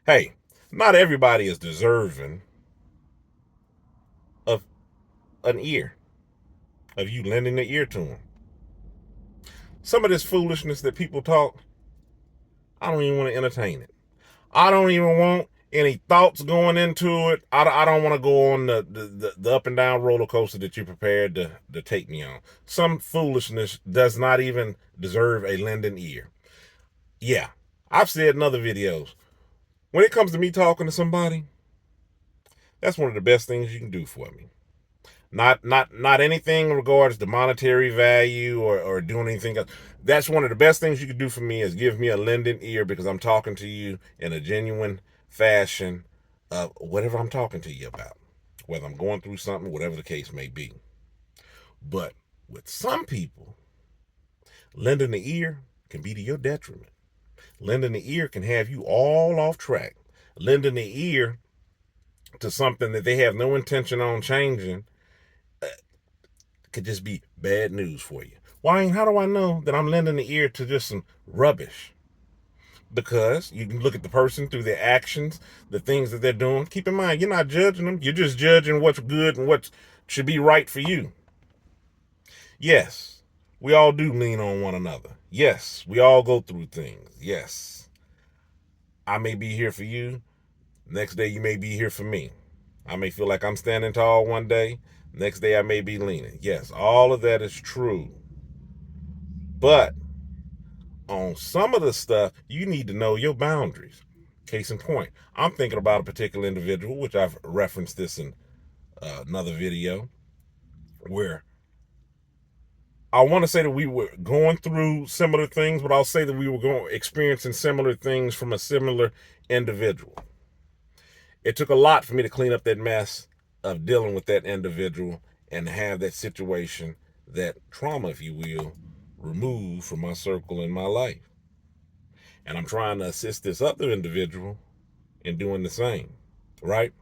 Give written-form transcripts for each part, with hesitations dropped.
Hey, not everybody is deserving of an ear, of you lending the ear to them. Some of this foolishness that people talk, I don't even want to entertain it. I don't even want any thoughts going into it. I don't want to go on the up and down roller coaster that you're prepared to take me on. Some foolishness does not even deserve a lending ear. Yeah, I've said in other videos, when it comes to me talking to somebody, that's one of the best things you can do for me. Not anything in regards to monetary value or doing anything else. That's one of the best things you can do for me is give me a lending ear because I'm talking to you in a genuine fashion of whatever I'm talking to you about, whether I'm going through something, whatever the case may be. But with some people, lending the ear can be to your detriment. Lending the ear can have you all off track. Lending the ear to something that they have no intention on changing could just be bad news for you. Why? How do I know that I'm lending the ear to just some rubbish? Because you can look at the person through their actions, the things that they're doing. Keep in mind, you're not judging them. You're just judging what's good and what should be right for you. Yes, we all do lean on one another. Yes, we all go through things. Yes, I may be here for you. Next day, you may be here for me. I may feel like I'm standing tall one day. Next day, I may be leaning. Yes, all of that is true. But on some of the stuff, you need to know your boundaries. Case in point, I'm thinking about a particular individual, which I've referenced this in another video, where I want to say that we were going through similar things, but I'll say that we were experiencing similar things from a similar individual. It took a lot for me to clean up that mess of dealing with that individual and have that situation, that trauma, if you will, removed from my circle in my life. And I'm trying to assist this other individual in doing the same, right?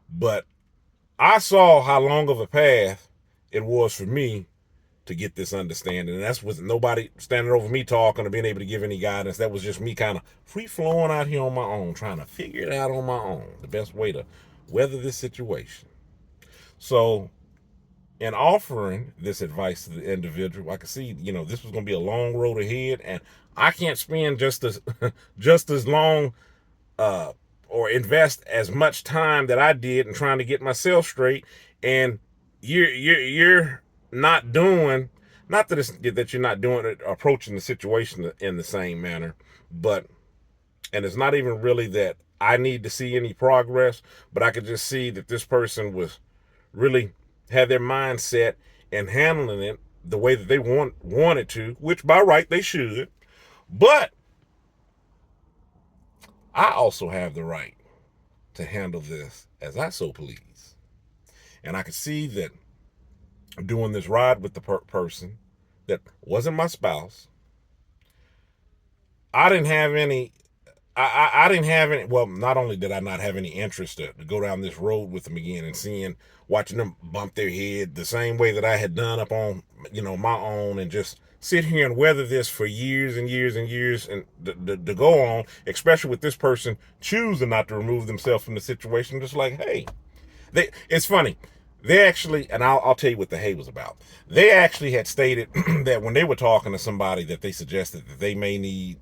But I saw how long of a path it was for me to get this understanding. And that's with nobody standing over me talking or being able to give any guidance. That was just me kind of free flowing out here on my own, trying to figure it out on my own, the best way to weather this situation. So, in offering this advice to the individual, I could see, this was going to be a long road ahead, and I can't spend just as just as long uh, or invest as much time that I did in trying to get myself straight. And you're not doing, not that it's that you're not doing it, approaching the situation in the same manner, but and it's not even really that I need to see any progress, but I could just see that this person was really had their mindset and handling it the way that they wanted to, which by right they should. But I also have the right to handle this as I so please. And I could see that doing this ride with the person that wasn't my spouse, I didn't have any. I didn't have any. Well, not only did I not have any interest to go down this road with them again and watching them bump their head the same way that I had done up on, my own, and just sit here and weather this for years and years and years and to go on, especially with this person choosing not to remove themselves from the situation. Just like, hey, it's funny. They actually, and I'll tell you what the hey was about. They actually had stated that when they were talking to somebody that they suggested that they may need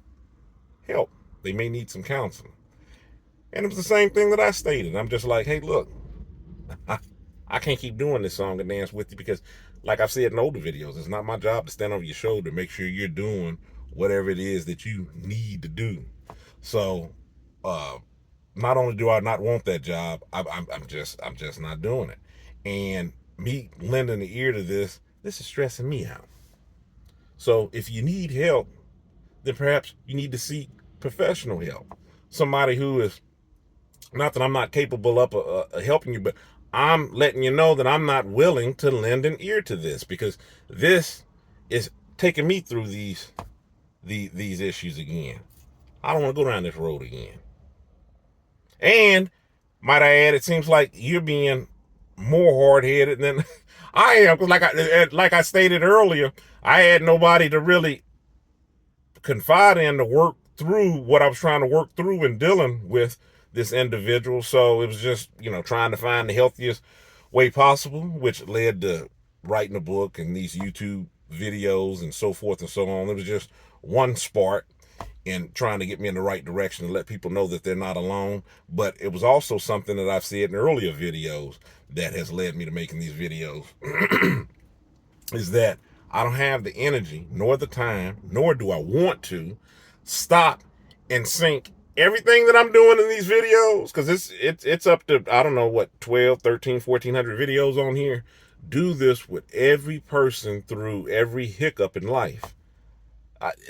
help, they may need some counseling. And it was the same thing that I stated. I'm just like, hey, look, I, I can't keep doing this song and dance with you because, like I've said in older videos, it's not my job to stand over your shoulder, make sure you're doing whatever it is that you need to do. So, uh, not only do I not want that job, I'm just not doing it. And me lending the ear to this is stressing me out. So if you need help, then perhaps you need to seek professional help. Somebody who is, not that I'm not capable of helping you, but I'm letting you know that I'm not willing to lend an ear to this because this is taking me through these issues again. I don't want to go down this road again. And might I add, it seems like you're being more hard headed than I am. Because like I stated earlier, I had nobody to really confide in to work through what I was trying to work through and dealing with this individual. So it was just, trying to find the healthiest way possible, which led to writing a book and these YouTube videos and so forth and so on. It was just one spark in trying to get me in the right direction and let people know that they're not alone. But it was also something that I've said in earlier videos that has led me to making these videos is that I don't have the energy nor the time, nor do I want to stop and sync everything that I'm doing in these videos, because it's up to, I don't know what, 12, 13, 1400 videos on here. Do this with every person through every hiccup in life.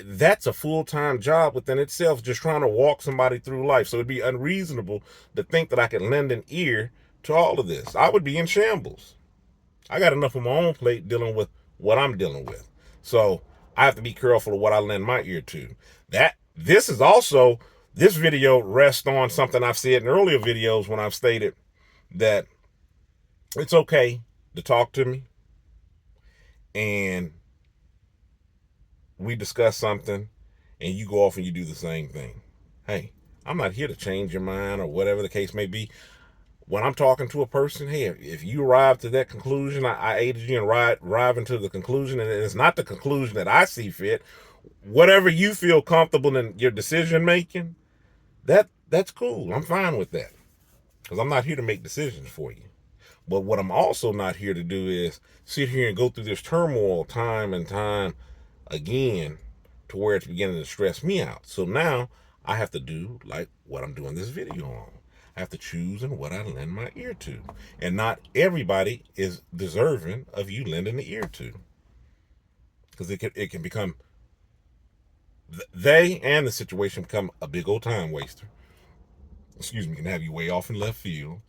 That's a full-time job within itself, just trying to walk somebody through life. So it'd be unreasonable to think that I could lend an ear to all of this. I would be in shambles. I got enough on my own plate dealing with what I'm dealing with. So I have to be careful of what I lend my ear to. This video rests on something I've said in earlier videos when I've stated that it's okay to talk to me and we discuss something and you go off and you do the same thing. Hey, I'm not here to change your mind or whatever the case may be. When I'm talking to a person, hey, if you arrive to that conclusion, I aided you in arriving to the conclusion, and it's not the conclusion that I see fit. Whatever you feel comfortable in your decision making, that's cool. I'm fine with that, because I'm not here to make decisions for you. But what I'm also not here to do is sit here and go through this turmoil time and time again to where it's beginning to stress me out. So now I have to do like what I'm doing this video on. I have to choose in what I lend my ear to. And not everybody is deserving of you lending the ear to. Because it can become, they and the situation become a big old time waster. Excuse me, it can have you way off in left field.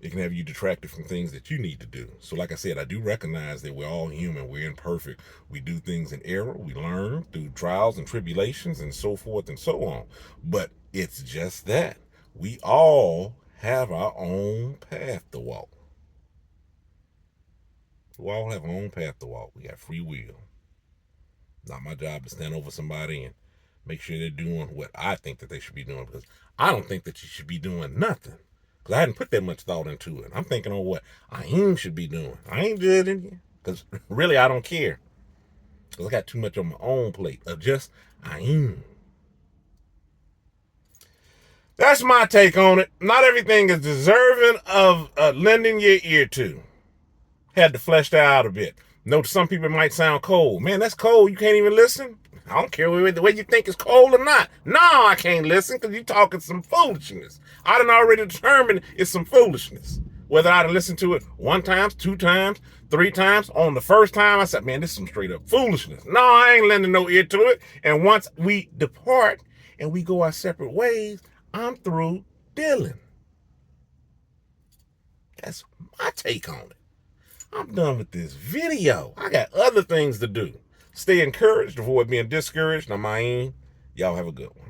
It can have you detracted from things that you need to do. So like I said, I do recognize that we're all human. We're imperfect. We do things in error. We learn through trials and tribulations and so forth and so on. But it's just that. We all have our own path to walk. We all have our own path to walk. We got free will. Not my job to stand over somebody and make sure they're doing what I think that they should be doing, because I don't think that you should be doing nothing. Because I hadn't put that much thought into it. I'm thinking on what I should be doing. I ain't judging you, because really I don't care. Because I got too much on my own plate of just I. That's my take on it. Not everything is deserving of lending your ear to. Had to flesh that out a bit. Note some people might sound cold. Man, that's cold. You can't even listen. I don't care whether you think it's cold or not. No, I can't listen because you're talking some foolishness. I done already determined it's some foolishness. Whether I'd listen to it 1 time, 2 times, 3 times. On the first time, I said, man, this is some straight up foolishness. No, I ain't lending no ear to it. And once we depart and we go our separate ways, I'm through dealing. That's my take on it. I'm done with this video. I got other things to do. Stay encouraged, avoid being discouraged. I'm Y'all have a good one.